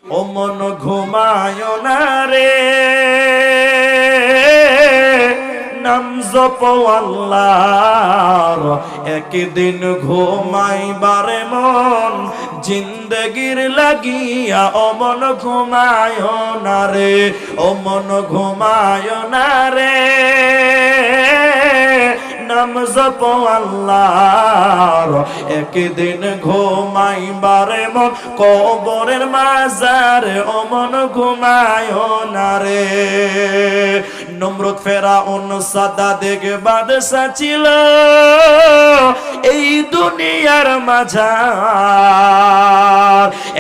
ও মন ঘুমায় না রে, নাম জপ আল্লাহর, একদিন ঘুমাইবারে মন জিন্দগির লাগিয়া। ও মন ঘুমায় না রে, ও মন ঘুমায় না রে, নাম জপ আল্লাহর, একদিন ঘুমাইবারে মন কবরের মাজারে। ও মন ঘুমায় না রে। নমরুদ ফেরাউন সাদ্দাত বাদশা ছিল এই দুনিয়ার মাঝার,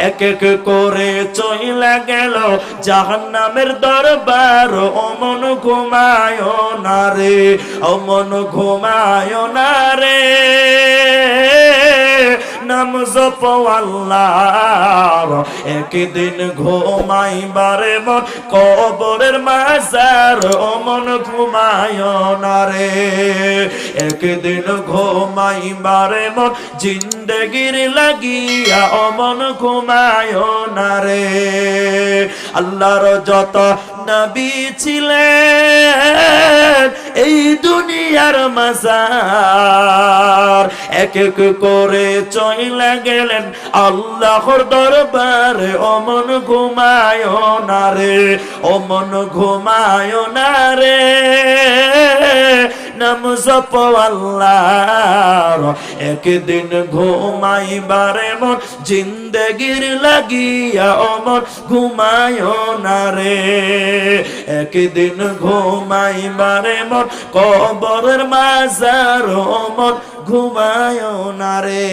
এক এক করে চইলা গেল জাহান্নামের দরবার। ও মন ঘুমায় না রে, ও মন ঘুমায় না রে, নাম জপ আল্লাহর, একদিন ঘুমাইবারে মন কবরের মাজার। ও মন ঘুমায় না রে, একদিন ঘুমাইবারে মন জিন্দগির লাগিয়া। ও মন ঘুমায় না রে। আল্লাহর যত নবী ছিলেন এই দুনিয়ার মাঝার, এক এক করে চইলা গেলেন আল্লাহর দরবারে। ও মন ঘুমায় না রে, ও মন ঘুমায় না রে, নাম জপ আল্লাহর, একদিন ঘুমাইবারে মন জিন্দগির লাগিয়া। ও মন ঘুমায় না রে, একদিন ঘুমাইবারে মন কবরের মাজার। ও মন ঘুমায় না রে।